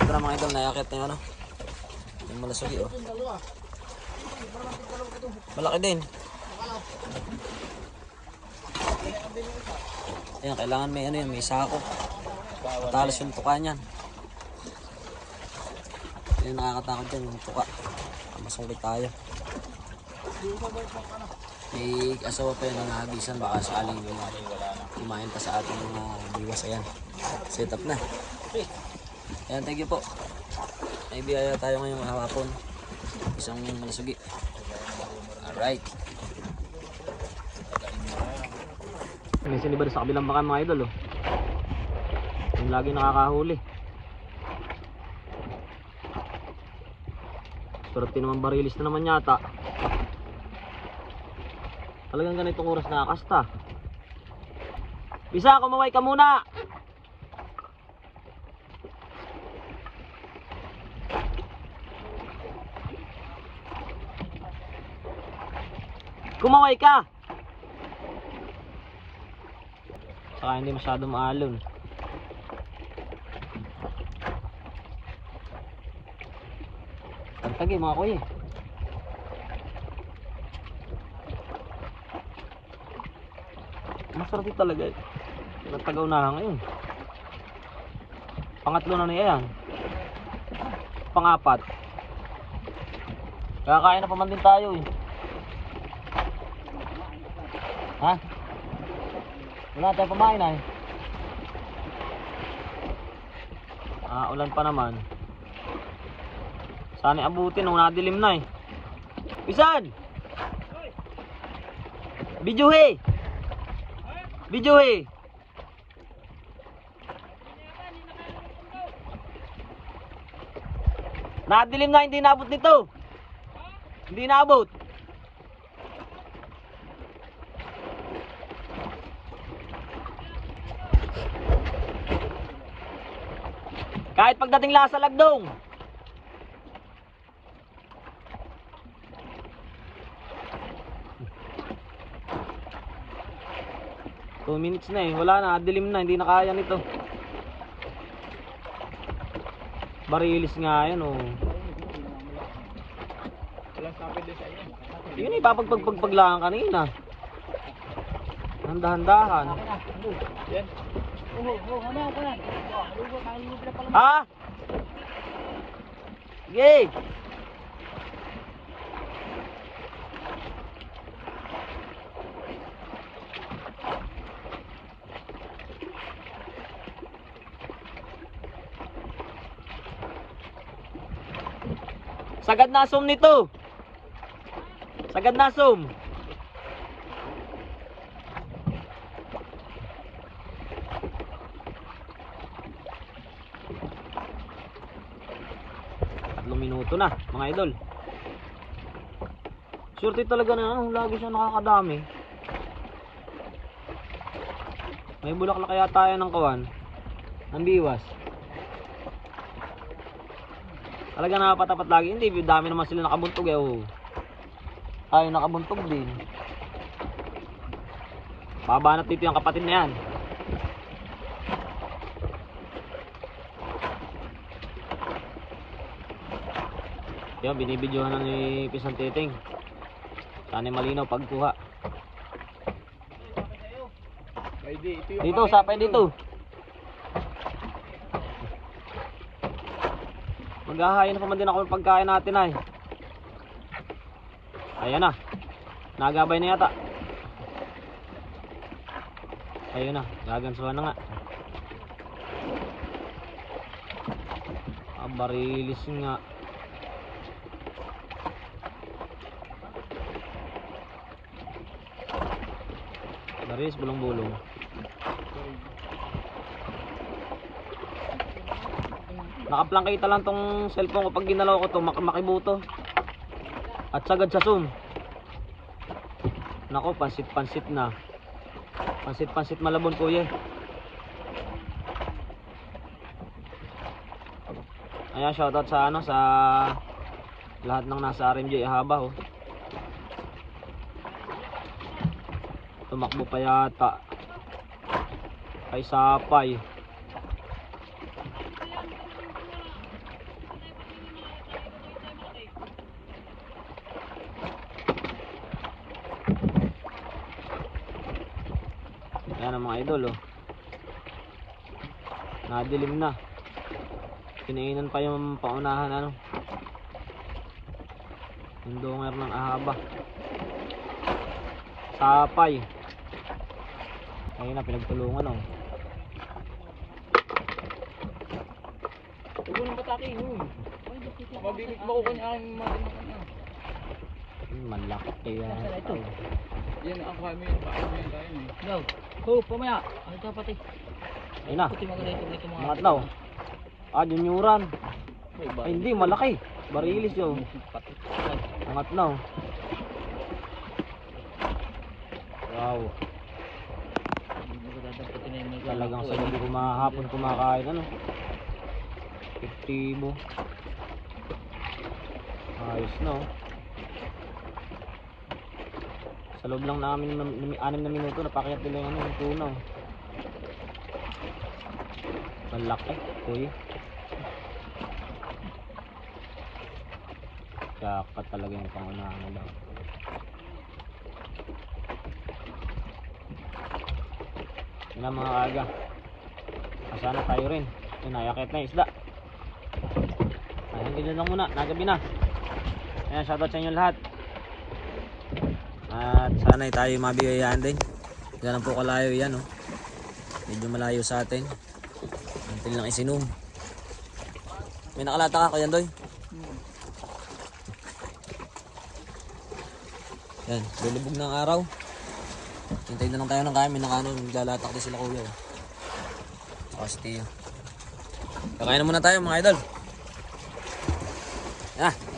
Tara mga idol, nayakit na yung ano. Yung malasugi oh. Malaki din. Ayan, kailangan may ano yan, may sako. Talas yung tuka niyan. Yan nakakatakot dyan, yung tuka. Masungkit tayo. May asawa pa yun ang nahagisan, baka sakaling kumain pa sa ating mga biwas. Ayan, set up na. Ayan, thank you po. May biyaya tayo ngayong hapon. Isang malasugi. Alright. May sinibad sa kabilang baka mga idol oh. Yung lagi nakakahuli. Swerte naman, barilis na naman yata. Talagang ganitong oras nakakasta. Bisa, kumaway ka muna. Kumaway ka. Saka hindi masyado maalon. Tagtagi mga kuya. Masarap talaga. Nagtagaw na ngayon. Pangatlo na niya yan. Pangapat. Kakain na pa man din tayo eh. Ha? Wala tayong pamain ay. Ulan pa naman. Sana abutin nung nadilim na eh. Pisan! Bijuhe! Bijuhe! Nadilim na, hindi naabot nito. Hindi naabot. Kahit pagdating lang sa lagdong. Two minutes na eh. Wala na. Dilim na. Hindi na kaya nito. Barilis nga yan oh. Yun eh. Papagpagpagpaglaan kanina. Handa-handahan. Ha? Sige. Sagad na asum nito. Sagad na asum. Minuto na mga idol. Surety talaga na ano, lagi siya nakakadami. May bulaklak kaya tayo ng kawan ng biwas. Talaga nakapatapat lagi. Hindi, dami naman sila nakabuntog eh oh. Tayo nakabuntog din. Babanat dito yung kapatid na yan. Yan, binibidyohan na ni Pisang Titing. Sana malinaw pagkuha. Dito, sapay dito. Maghahayin na pa man din ako ng pagkain natin ay. Ayan na. Nagabay na yata. Ayun na, gagansuhan na nga. Barilis nga. Barilis, bulong-bulong. Nakaplangkita lang tong cellphone ko pag ginalaw ko to, makibuto. At sagad sa zoom. Nako, pansit-pansit na. Pansit-pansit malabon kuya. Ayan, shoutout sa ano, sa lahat ng nasa RMJ Ahaba oh. Tumakbo pa yata. Kay Sapay. na mga idol, oh. Nadilim na. Kinainan pa yung paunahan, ano. Yung donger ng ahaba. Sapay. Ayun na, pinagtulungan, oh. Huwag nang bataki, huy. Mabilis makukuha niya aking matinakan na. Malaki yan. Ito. Yan ang kami yun. Paano yun tayo eh. Go. Ho, pamaya. Ano ito pati? Ayun na. Puti mga ganito mga. Mga tlaw. Junior'an. Ay, Ay, hindi, malaki. Barilis yun. Mga tlaw. Wow. Talagang sa gabi hapon kumakain, ano. Efektibo. Ayos, no. Sa loob lang namin 6 na minuto napakayat nila yung tunaw. Malaki, kuy. Jackpot talaga yung pangunahan nila. Yun na mga aga. Kasana tayo rin. Yun, nayakit na yung isda. Ayan, ganyan lang muna. Nagabi na. Ayan, shoutout sa inyo lahat. At sana'y tayo mabigayaan din. Ganun po kalayo yan, oh. Medyo malayo sa atin. Until lang isinom. May nakalata ka, Kuya Doy? Yan, lulubog ng araw. Hintay na lang tayo ng kami ng ano, naglalatak din sila kuya. Saka si Tio. Kakain na muna tayo mga idol. Ah.